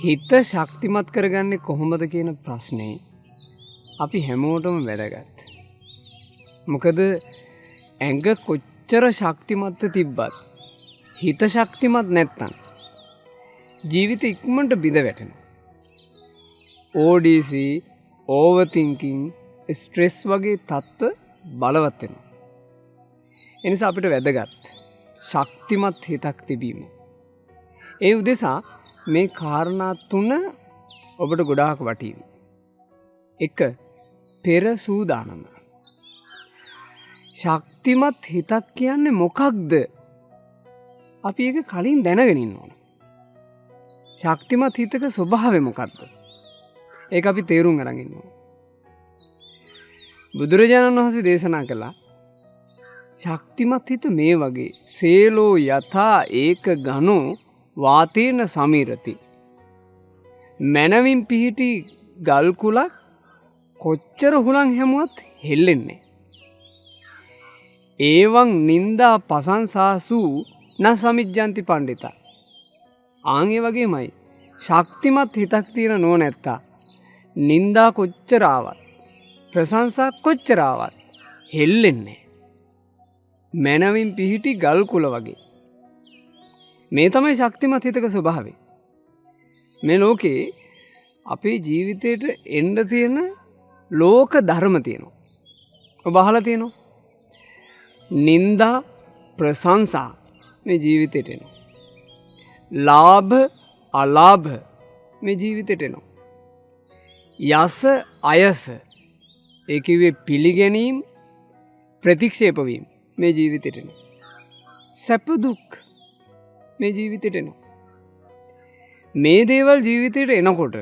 හිත ශක්තිමත් කරගන්නේ කොහොමද කියන ප්‍රශ්නේ අපි හැමෝටම වැදගත්. මොකද ඇඟ කොච්චර ශක්තිමත්ව තිබ්බත් හිත ශක්තිමත් නැත්තම් ජීවිත ඉක්මනට බිඳ වැටෙනවා. ODC, overthinking, stress වගේ තත්ත්ව බලවත් වෙනවා. ඒ නිසා අපිට වැදගත් ශක්තිමත් හිතක් තිබීම. ඒ උදෙසා මේ කාරණා තුන ඔබට ගොඩාක් වටීවි. 1. පෙර සූදානම. ශක්තිමත් හිතක් කියන්නේ මොකක්ද? අපි ඒක කලින් දැනගෙන ඉන්න ඕන. ශක්තිමත් හිතක ස්වභාවය මොකක්ද? ඒක අපි තේරුම් අරන් ඉන්න ඕන. බුදුරජාණන් වහන්සේ දේශනා කළා ශක්තිමත් හිත මේ වගේ සේලෝ යථා ඒක ඝනෝ වාතේන සමීරති. මනවින් පිහිටි ගල් කුලක් කොච්චර හුලං හැමුවත් හෙල්ලෙන්නේ. ඒවං නින්දා පසංසාසු න සමිජ්ජන්ති පණ්ඩිතා. ආන්ගේ වගේමයි ශක්තිමත් හිතක් තියෙන නෝනැත්තා නින්දා කොච්චර ආවත් ප්‍රශංසා කොච්චර ආවත් හෙල්ලෙන්නේ. මනවින් පිහිටි ගල් කුල වගේ. මේ තමයි ශක්තිමත් හිතක ස්වභාවය. මේ ලෝකේ අපේ ජීවිතේට එන්න තියෙන ලෝක ධර්ම තියෙනවා. ඔබ අහලා තියෙනවා. නින්දා ප්‍රශංසා මේ ජීවිතේට එනවා. ලාභ අලාභ මේ ජීවිතේට එනවා. යස අයස ඒ කිව්වේ පිළිගැනීම ප්‍රතික්ෂේප වීම මේ ජීවිතේට එනවා. සැප දුක් මේ ජීවිතේට එනවා. මේ දේවල් ජීවිතේට එනකොට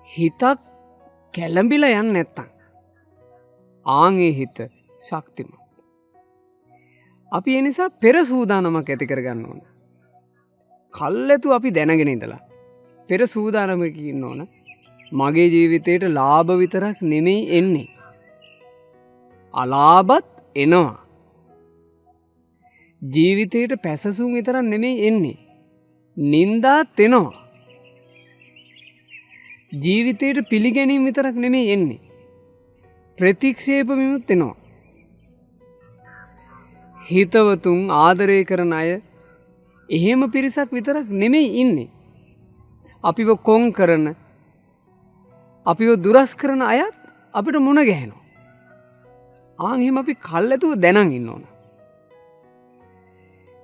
හිතක් කැළඹිලා යන්නේ නැත්තම් ආන්ගේ හිත ශක්තිමත්. අපි ඒ නිසා පෙර සූදානමක් ඇති කරගන්න ඕන. කල්ැතු අපි දැනගෙන ඉඳලා පෙර සූදානමක ඉන්න ඕන. මගේ ජීවිතේට ලාභ විතරක් නෙමෙයි එන්නේ. අලාභත් එනවා. ජීවිතේට පැසසුම් විතරක් නෙමෙයි එන්නේ. නින්දාත් එනවා. ජීවිතේට පිළිගැනීම විතරක් නෙමෙයි එන්නේ. ප්‍රතික්ෂේප විමුත් එනවා. හිතවතුන් ආදරය කරන අය එහෙම පිරිසක් විතරක් නෙමෙයි ඉන්නේ. අපිව කොන් කරන අපිව දුරස් කරන අයත් අපිට මුණ ගැහෙනවා. ආන් එහෙම අපි කල්ැතුව දැනන් ඉන්න ඕන.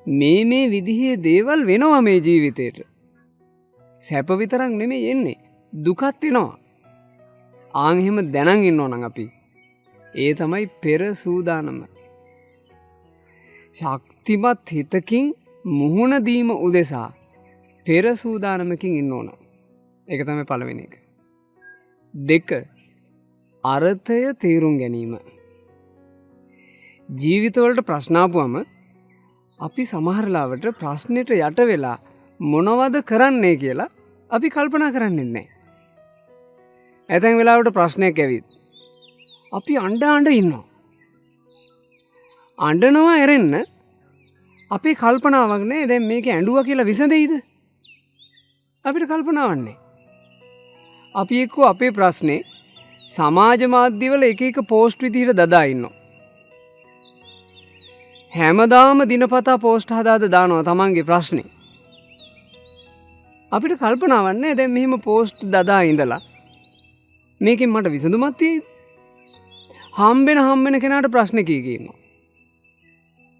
මේ විදිහේ දේවල් වෙනවා මේ ජීවිතේට. සැප විතරක් නෙමෙයි එන්නේ. දුකත් එනවා. ආන් එහෙම දැනන් ඉන්න ඕන අපි. ඒ තමයි පෙර සූදානම. ශක්තිමත් හිතකින් මුහුණ දීම උදෙසා පෙර සූදානමකින් ඉන්න ඕන. ඒක තමයි පළවෙනි එක. 2. අර්ථය තේරුම් ගැනීම. ජීවිතවලට ප්‍රශ්න ආපුවම අපි සමහර ලාවට ප්‍රශ්නෙට යට වෙලා මොනවද කරන්නේ කියලා අපි කල්පනා කරන්නේ නැහැ. ඇතැම් වෙලාවට ප්‍රශ්නයක් ඇවිත් අපි අඬ ඉන්නවා. අඬනවා ඇරෙන්න අපේ කල්පනාවක් නෑ දැන් මේක ඇඬුවා කියලා විසඳෙයිද? අපිට කල්පනාවක් නෑ. අපි එක්කෝ අපේ ප්‍රශ්නේ සමාජ මාධ්‍යවල එක පෝස්ට් විදිහට දදා ඉන්නවා. හැමදාම දිනපතා පෝස්ට් හදාද දානවා තමන්ගේ ප්‍රශ්නේ. අපිට කල්පනාවක් නෑ දැන් මෙහෙම පෝස්ට් දදා ඉඳලා මේකෙන් මට විසඳුමක් තියෙයිද? හම්බෙන කෙනාට ප්‍රශ්න කී ඉන්නවා.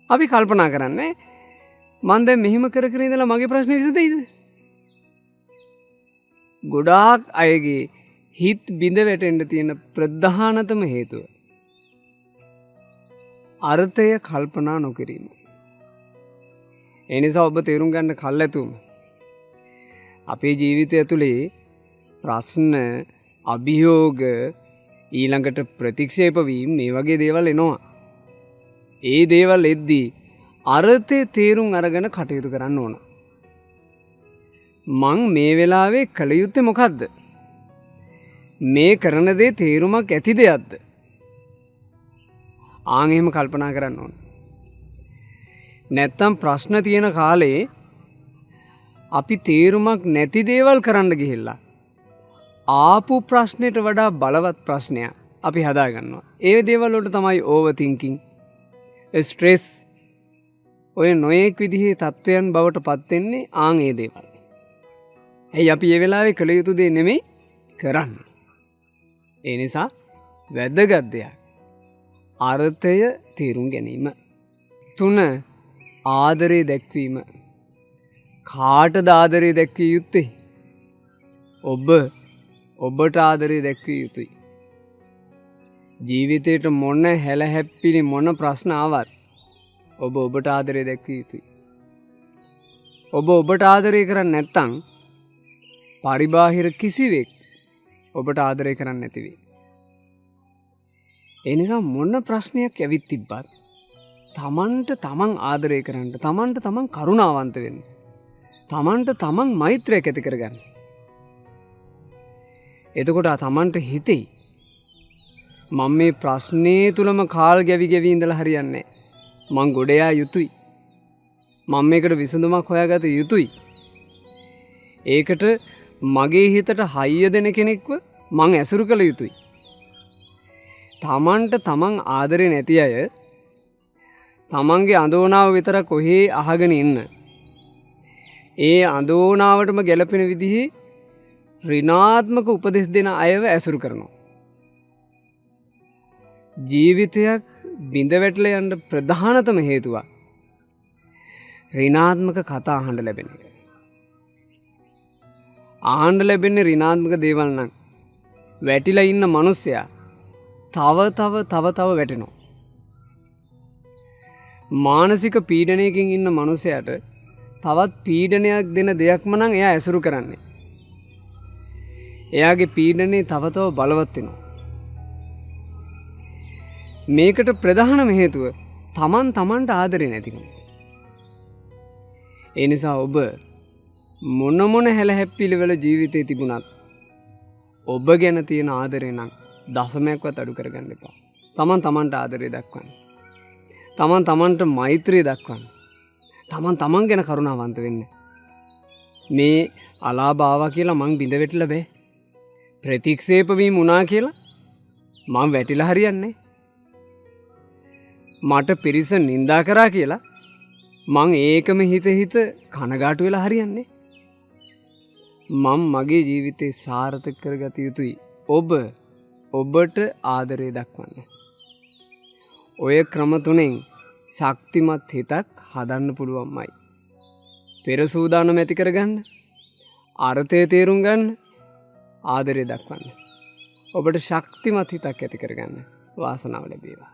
අපි කල්පනා කරන්නේ මන් දැන් මෙහෙම කර ඉඳලා මගේ ප්‍රශ්නේ විසඳෙයිද? ගොඩාක් අයගේ හිත බිඳ වැටෙන්න තියෙන ප්‍රධානතම හේතුව අර්ථය කල්පනා නොකිරීම. ඒ නිසා ඔබ තේරුම් ගන්න කල්ැතුම අපේ ජීවිතය ඇතුලේ ප්‍රශ්න, අභියෝග, ඊළඟට ප්‍රතික්ෂේප වීම මේ වගේ දේවල් එනවා. ඒ දේවල් එද්දී අර්ථය තේරුම් අරගෙන කටයුතු කරන්න ඕන. මං මේ වෙලාවේ කළ යුත්තේ මොකද්ද? මේ කරන දේ තේරුමක් ඇති දෙයක්ද? ආන් එහෙම කල්පනා කරන්න ඕන. නැත්තම් ප්‍රශ්න තියෙන කාලේ අපි තේරුමක් නැති දේවල් කරන්න ගිහිල්ලා ආපු ප්‍රශ්නෙට වඩා බලවත් ප්‍රශ්නයක් අපි හදාගන්නවා. ඒ දේවල් වලට තමයි ඕවර් තින්කින්, ස්ට්‍රෙස්, ඔය නොයෙක් විදිහේ තත්ත්වයන් බවට පත් වෙන්නේ ආන් ඒ දේවල්. ඇයි අපි ඒ වෙලාවේ කළ යුතු දේ නෙමෙයි කරන්නේ. ඒ නිසා වැදගත් දෙයක් අර්ථය තේරුම් ගැනීම. 3 ආදරේ දැක්වීම. කාටද ආදරේ දැක්විය යුත්තේ? ඔබට ආදරේ දැක්විය යුතුයි. ජීවිතේට මොන හැලහැප්පිලි මොන ප්‍රශ්න ආවත් ඔබට ආදරේ දැක්විය යුතුයි. ඔබට ආදරේ කරන්නේ නැත්නම් පරිබාහිර කිසිවෙක් ඔබට ආදරේ කරන්නේ නැති වෙයි. ඒ නිසා මොන ප්‍රශ්නයක් ඇවිත් තිබ්බත් තමන්ට තමන් ආදරය කරන්න, තමන්ට තමන් කරුණාවන්ත වෙන්න, තමන්ට තමන් මෛත්‍රියක් ඇති කරගන්න. එතකොට තමන්ට හිතෙයි මම මේ ප්‍රශ්නේ තුලම කාල් ගැවි ඉඳලා හරියන්නේ නැහැ. මං ගොඩ යා යුතුයි. මම මේකට විසඳුමක් හොයාගත යුතුයි. ඒකට මගේ හිතට හයිය දෙන කෙනෙක්ව මං ඇසුරු කළ යුතුයි. තමන්ට තමන් ආදරේ නැති අය තමන්ගේ අඳෝනාව විතර කොහේ අහගෙන ඉන්න. ඒ අඳෝනාවටම ගැලපෙන විදිහේ ඍණාත්මක උපදෙස් දෙන අයව ඇසුරු කරනවා. ජීවිතයක් බිඳ වැටලා යන්න ප්‍රධානතම හේතුව ඍණාත්මක කතා අහන්න ලැබෙන එක. අහන්න ලැබෙන්නේ ඍණාත්මක දේවල් නම් වැටිලා ඉන්න මිනිස්සයා තව වැටෙනවා. මානසික පීඩනයකින් ඉන්න මිනිසයාට තවත් පීඩනයක් දෙන දෙයක්ම නම් එයා ඇසුරු කරන්නේ. එයාගේ පීඩනේ තව බලවත් වෙනවා. මේකට ප්‍රධානම හේතුව තමන්ට ආදරේ නැතිකම. ඒ නිසා ඔබ මොන හැලහැප්පිලි වල ජීවිතේ තිබුණත් ඔබ ගැන තියෙන ආදරේ නම් දශමයක්වත් අඩු කරගන්න එපා. තමන්ට ආදරේ දක්වන්න. තමන්ට මෛත්‍රිය දක්වන්න. තමන් ගැන කරුණාවන්ත වෙන්න. මේ අලාභ ආවා කියලා මං බිඳ වැටිලා බෑ. ප්‍රතික්ෂේප වීම වුණා කියලා මං වැටිලා හරියන්නේ. මට පිරිස නිඳා කරා කියලා මං ඒකම හිත කනගාටු වෙලා හරියන්නේ. මම මගේ ජීවිතේ සාර්ථක කරගත යුතුයි. ඔබට ආදරේ දක්වන්න. ඔය ක්‍රම තුනෙන් ශක්තිමත් හිතක් හදන්න පුළුවන්මයි. පෙර සූදානම් ඇති කරගන්න, අර්ථය තේරුම් ගන්න, ආදරේ දක්වන්න. ඔබට ශක්තිමත් හිතක් ඇති කරගන්න වාසනාව ලැබේවා.